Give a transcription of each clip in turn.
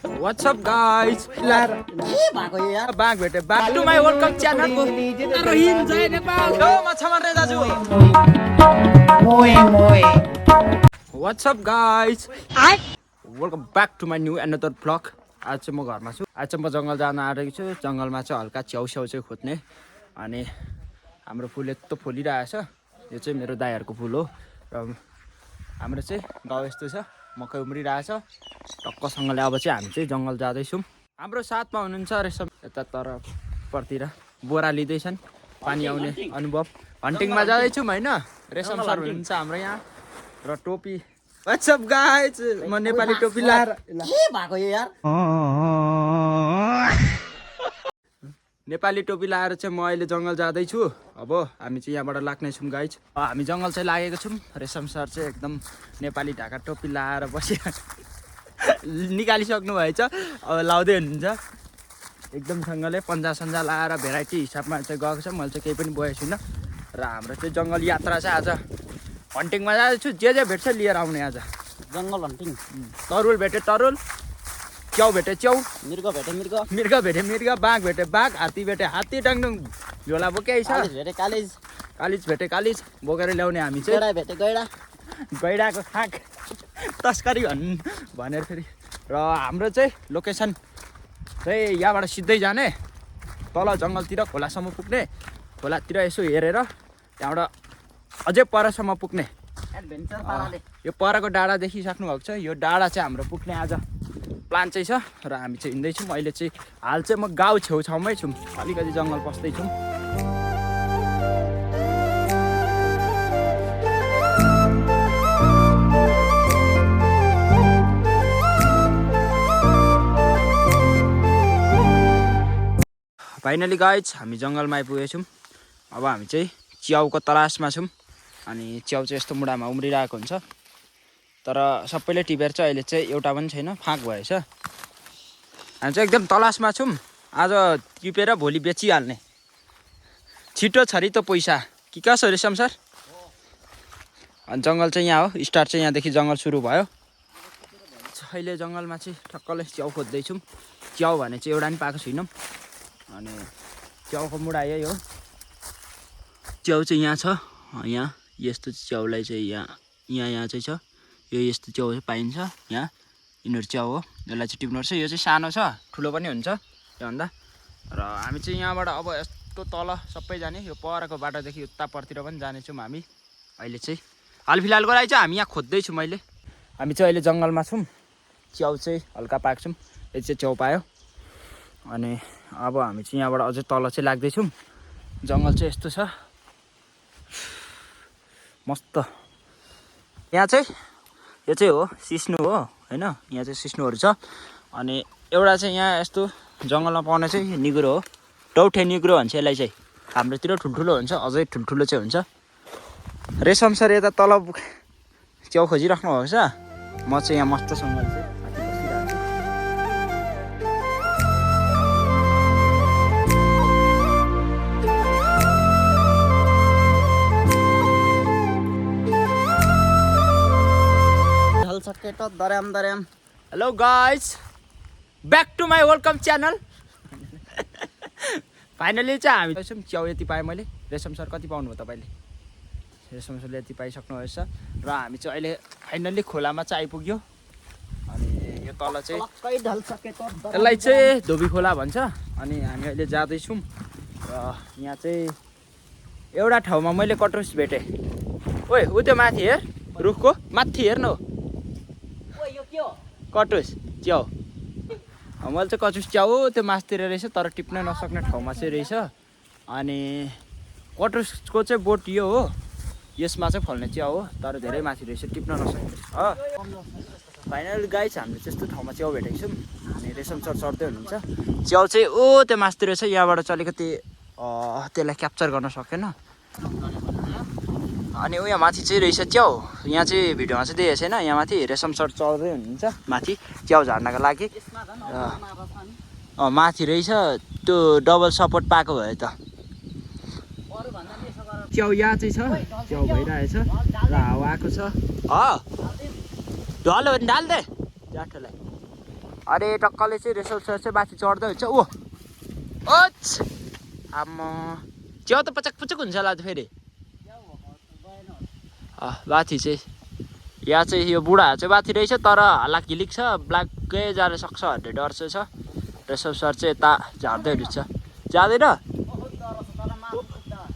What's up guys? Back भेटे back to my welcome channel को रहिम जय नेपाल ओ माछा मार्ने दाजु What's up guys? Welcome back to my new another vlog. आज चाहिँ म घरमा छु। आज चाहिँ म जंगल जान आएको छु। जंगलमा चाहिँ हल्का च्याउ चाहिँ खोज्ने अनि हाम्रो फुल यस्तो फुलिरहेछ। यो चाहिँ मेरो दाइहरुको फुल हो र हाम्रो चाहिँ गाउँ यस्तो छ। मकै उम्रिरहेछ। टक्कसँगले अब चाहिँ हामी चाहिँ जंगल जाँदै छौं। हाम्रो साथमा हुनुहुन्छ रेशम यता तर्फतिर बोरा लिँदैछन् पानी आउने अनुभव हन्टिङमा जाँदै छौं हैन रेशम सर हुनुहुन्छ हाम्रो यहाँ र टोपी What's up guys म नेपाली टोपी लाएर के भएको यो यार नेपाली टोपी लाएर चाहिँ म अहिले जंगल जाँदै छु अब हामी चाहिँ यहाँबाट लाग्ने छौं गाइज हामी जंगल चाहिँ लागेको छौं रेशम सर चाहिँ एकदम नेपाली ढाका टोपी लाएर बसि निकालिसक्नु भएछ अब लाउँदै हुनुहुन्छ एकदम सँगले पन्जा सन्जा लाएर भेराइटी हिसाबमा चाहिँ गएको छ मैले चाहिँ केही पनि बोकेको छैन र हाम्रो चाहिँ जंगल यात्रा चाहिँ आज हन्टिङमा जाँदैछु जे भेट्छ लिएर आउने आज जंगल हन्टिङ तरुल भेटे तरुल च्याउ भेटे च्याउ मृग भेटे मृग भेटे मृग बाघ भेटे बाघ हात्ती भेटे हात्ती डाङडुङ झोला बोके छ कालिज भेटे कालिज बोकेर ल्याउने हामी चाहिँ गैडा भेटे गैडाको खाक तस्करी भनेर फेरि र हाम्रो चाहिँ लोकेसन चाहिँ यहाँबाट सिधै जाने तल जंगलतिर खोलासम्म पुग्ने खोलातिर यसो हेरेर त्यहाँबाट अझै परसम्म पुग्ने एडभेन्चर पाराले यो परको डाँडा देखिसक्नु भएको छ यो डाँडा चाहिँ हाम्रो पुग्ने आज प्लान चाहिँ छ र हामी चाहिँ हिँड्दैछौँ अहिले चाहिँ हाल चाहिँ म गाउँ छेउछाउमै छु अलिकति जंगल पस्दैछौँ फाइनली गाइज हामी जंगलमा आइपुगेछौँ अब हामी चाहिँ च्याउको तलासमा छौँ अनि च्याउ चाहिँ यस्तो मुढामा उम्रिरहेको हुन्छ तर सबैले टिपेर चाहिँ अहिले चाहिँ एउटा पनि छैन फाँक भएछ हामी चाहिँ एकदम तलासमा छौँ आज टिपेर भोलि बेचिहाल्ने छिटो छरी त पैसा कि कसो रेशम सर अनि जंगल चाहिँ यहाँ हो स्टार्ट चाहिँ यहाँदेखि जंगल सुरु भयो अहिले जंगलमा चाहिँ ठक्कले च्याउ खोज्दैछौँ च्याउ भने चाहिँ एउटा पनि पाएको छैनौँ अनि च्याउको मुढा यही हो च्याउ चाहिँ यहाँ छ यहाँ यस्तो च्याउलाई चाहिँ यहाँ चाहिँ छ यो यस्तो च्याउ पाइन्छ यहाँ यिनीहरू च्याउ हो यसलाई चाहिँ टिप्नुपर्छ यो चाहिँ सानो छ ठुलो पनि हुन्छ त्योभन्दा र हामी चाहिँ यहाँबाट अब यस्तो तल सबै जाने यो परको बाटोदेखि उता परतिर पनि जानेछौँ हामी अहिले चाहिँ हालफिलहालको लागि चाहिँ हामी यहाँ खोज्दैछौँ अहिले हामी चाहिँ अहिले जङ्गलमा छौँ च्याउ चाहिँ हल्का पाएको छौँ यो चाहिँ च्याउ पायो अनि अब हामी चाहिँ यहाँबाट अझै तल चाहिँ लाग्दैछौँ जङ्गल चाहिँ यस्तो छ मस्त यहाँ चाहिँ यो चाहिँ हो सिस्नु हो हैन यहाँ चाहिँ सिस्नुहरू छ अनि एउटा चाहिँ यहाँ यस्तो जङ्गलमा पाउने चाहिँ निगुरो हो टौठे निगुरो भन्छ यसलाई चाहिँ हाम्रोतिर ठुल्ठुलो हुन्छ अझै ठुल्ठुलो चाहिँ हुन्छ रेशम सर यता तल च्याउ खोजिराख्नु भएको छ म चाहिँ यहाँ मस्तसँगले चाहिँ दर्याम hello guys back to my welcome channel finally चाहिँ हामी च्याउ यति पाएँ मैले रेशम सर कति पाउनुभयो तपाईँले रेशम सरले यति पाइसक्नु भएछ र हामी चाहिँ अहिले फाइनल्ली खोलामा चाहिँ आइपुग्यो अनि यो तल चाहिँ यसलाई चाहिँ धोबी खोला भन्छ अनि हामी अहिले जाँदैछौँ र यहाँ चाहिँ एउटा ठाउँमा मैले कटुस भेटेँ ओए ऊ त्यो माथि हेर रुखको माथि हेर्नु कटुस च्याउ मैले चाहिँ कटुस च्याउ त्यो मासतिर रहेछ तर टिप्न नसक्ने ठाउँमा चाहिँ रहेछ अनि कटुसको चाहिँ बोट यो हो यसमा चाहिँ फल्ने च्याउ हो तर धेरै माथि रहेछ टिप्न नसक्ने हो फाइनल गाइस हामीले त्यस्तो ठाउँमा च्याउ भेटेको छौँ अनि रेशम सर चढ्दै हुनुहुन्छ च्याउ चाहिँ ओ त्यो मासतिर रहेछ यहाँबाट चाहिँ अलिकति त्यसलाई क्याप्चर गर्न सकेन अनि उयो माथि चाहिँ रहेछ च्याउ यहाँ चाहिँ भिडियोमा चाहिँ देखेको छैन यहाँ माथि रेशम सर चढ्दै हुनुहुन्छ माथि च्याउ झार्नको लागि माथि रहेछ त्यो डबल सपोर्ट पाएको भयो त च्याउ यहाँ चाहिँ छ च्याउ भइरहेछ र हावा आएको छ ढल्यो भने ढाल्दे जाठोलाई अरे टक्कले चाहिँ रेसल सर चाहिँ माथि चढ्दै हुन्छ ओ ओच आम्मा च्याउ त पचक पुचक हुन्छ होला फेरि माथि चाहिँ यहाँ चाहिँ यो बुढाहरू चाहिँ माथि रहेछ तर हल्ला घिलिक छ ब्ल्याकै जान सक्छ भन्ने डर चाहिँ छ रेसल सर चाहिँ यता झार्दै हुनुहुन्छ जाँदैन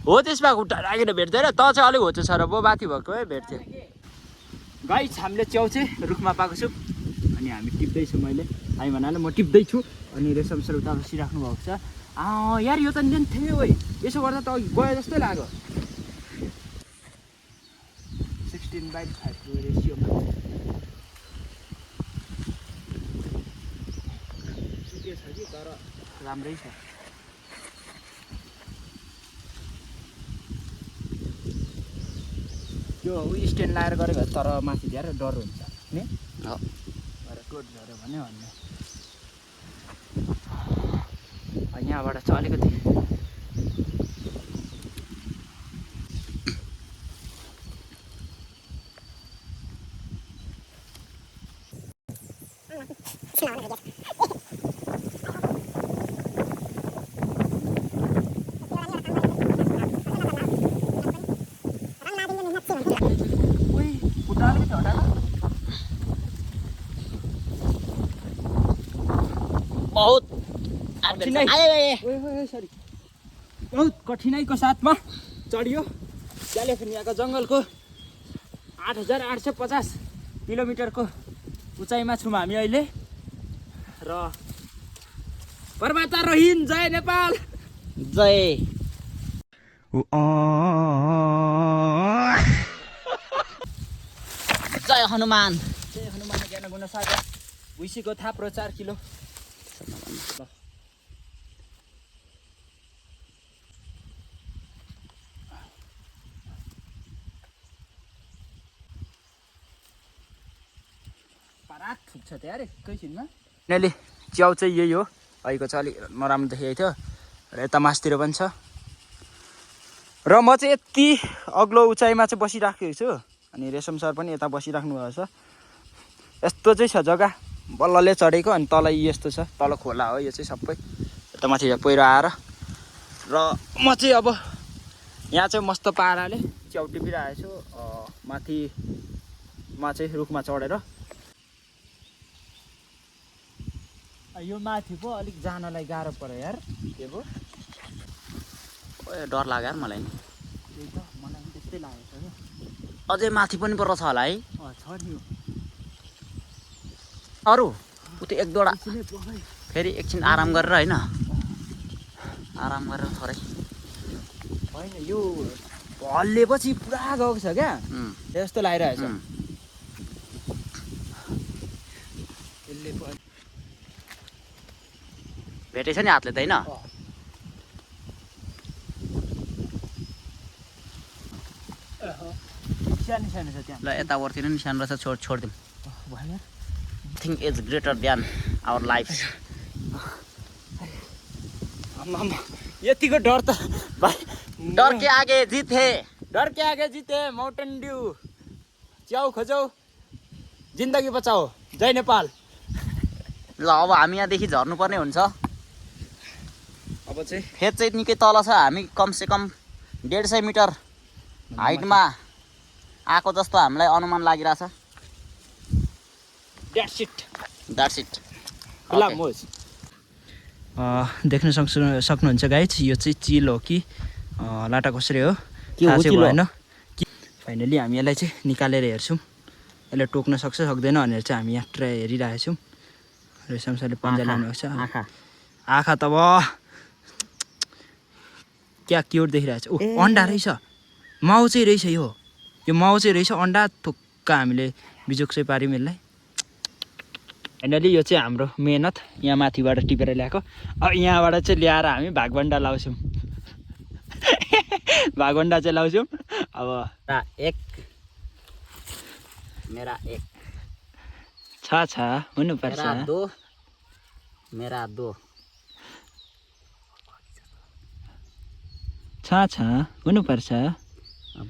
हो त्यसमा खुट्टा राखेर भेट्दैन त चाहिँ अलिक होचो छ र म माथि भएकोमै भेट्थेँ गाइस हामीले च्याउ चाहिँ रुखमा पाएको छौँ अनि हामी टिप्दैछौँ मैले हामी भन्नाले म टिप्दैछु अनि रेशम सर उता बसिराख्नु भएको छ यार यो त लेन्थ्यो है यसो गर्दा त अघि गयो जस्तै लाग्यो 16/5 रेसियोमा सुके छ कि तर राम्रै छ त्यो उयो स्ट्यान्ड लाएर गरेको तर माथि झ्याएर डर हुन्छ नि टोट झऱ्यो भने भन्ने यहाँबाट चाहिँ अलिकति बहुत कठिनाइको साथमा चढियो क्यालिफोर्नियाको जङ्गलको 8850 किलोमिटरको उचाइमा छौँ हामी अहिले र पर्वतारोहण जय नेपाल जय जय हनुमान ज्ञान गुणसागर भुइँसीको थाप्रो 4 किलो पुग्छ त्यहाँ अरे एकैछिनमा यिनीहरूले च्याउ चाहिँ यही हो अहिलेको चाहिँ अलिक नराम्रो देखिएको थियो र यता मासतिर पनि छ र म चाहिँ यति अग्लो उचाइमा चाहिँ बसिराखेको छु अनि रेशम सर पनि यता बसिराख्नु भएको छ यस्तो चाहिँ छ जग्गा बल्लले चढेको अनि तल यस्तो छ तल खोला हो यो चाहिँ सबै यता माथि पहिरो आएर र म चाहिँ अब यहाँ चाहिँ मस्त पाराले च्याउ टिपिरहेको छु माथिमा चाहिँ रुखमा चढेर यो माथि पो अलिक जानलाई गाह्रो पर्यो यार के पो डर लाग्यो यार मलाई त्यही त मलाई पनि त्यस्तै लागेको छ क्या अझै माथि पनि पर्छ होला है छ नि अरू उता एक दुईवटा फेरि एकछिन आराम गरेर होइन आराम गरेर थोरै होइन यो हल्लेपछि पुरा गएको छ क्या त्यस्तो लागिरहेको छ भेटेछ नि हातले त होइन सानो सानो छ त्यहाँ ल यतावरतिर नि सानो रहेछ छोडिदिउँ think is greater than our life यतिको डर त भाइ डर के आगे जिते डर के आगे जिते माउन्टेन ड्यू च्याउ खोजौ जिन्दगी बचाओ जय नेपाल ल अब हामी यहाँदेखि झर्नुपर्ने हुन्छ अब चाहिँ फेद चाहिँ निकै तल छ हामी कमसेकम 150 मिटर हाइटमा आएको जस्तो हामीलाई अनुमान लागिरहेछ द्याट्स इट देख्न सक्नुहुन्छ गाइज यो चाहिँ चिल हो कि लाटा कसरी हो थाहा चाहिँ भएन फाइनली हामी यसलाई चाहिँ निकालेर हेर्छौँ यसले टोक्न सक्छ सक्दैन भनेर चाहिँ हामी यहाँ ट्राई हेरिरहेको छौँ रेशम सरले पन्जा लानुभएको छ आँखा त क्या क्युट देखिरहेको छ ओ अन्डा रहेछ माउ चाहिँ रहेछ यो माउ चाहिँ रहेछ अन्डा थुक्का हामीले बिजोक चाहिँ पार्यौँ यसलाई फाइनली यो चाहिँ हाम्रो मेहनत यहाँ माथिबाट टिपेर ल्याएको अब यहाँबाट चाहिँ ल्याएर हामी भागभन्डा लाउँछौँ भागभन्डा चाहिँ लाउँछौँ अब मेरा एक छ हुनुपर्छ मेरा दो छ हुनुपर्छ अब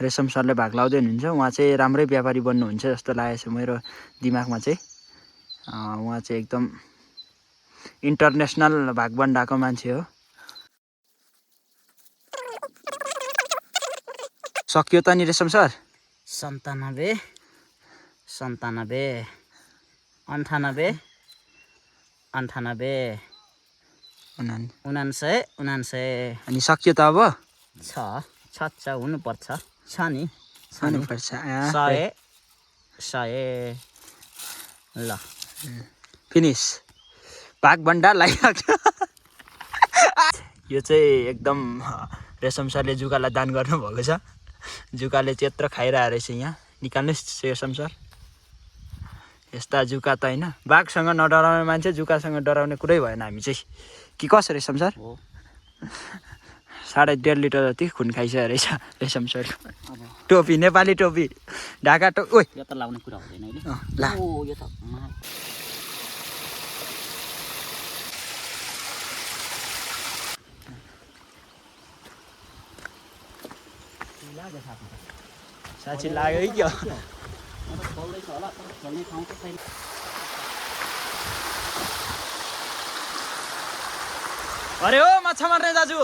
रेशम सरले भाग लाउँदै हुनुहुन्छ। उहाँ चाहिँ राम्रै व्यापारी बन्नुहुन्छ जस्तो लागेको छ मेरो दिमागमा चाहिँ। उहाँ चाहिँ एकदम इन्टरनेसनल भाग बन्डाको मान्छे हो। सक्यो त नि रेशम सर? 97 98 98 98 99 अनि सक्यो त अब? छ हुनुपर्छ। छ नि हुनुपर्छ। 100 ल फिनिस। भाग भण्डार लागिरहेको छ। यो चाहिँ एकदम रेशम सरले जुकालाई दान गर्नुभएको छ। जुकाले त्यत्रो खाइरहेको रहेछ। यहाँ निकाल्नुहोस् रेशम सर। यस्ता जुका त होइन, बाघसँग नडराउने मान्छे जुकासँग डराउने कुरै भएन हामी चाहिँ। कि कसो रेशम सर? 1.5 लिटर जति खुन खाइसकेको रहेछ रेशम सर। टोपी, नेपाली टोपी, ढाका टोपी। ओइ यो त लाउने कुरा हुँदैन अहिले। ल यो त साँच्ची लाग्यो है क्या? चल्दैछ होला, चल्ने ठाउँ त छैन। अरे ओ माछा मार्ने दाजु।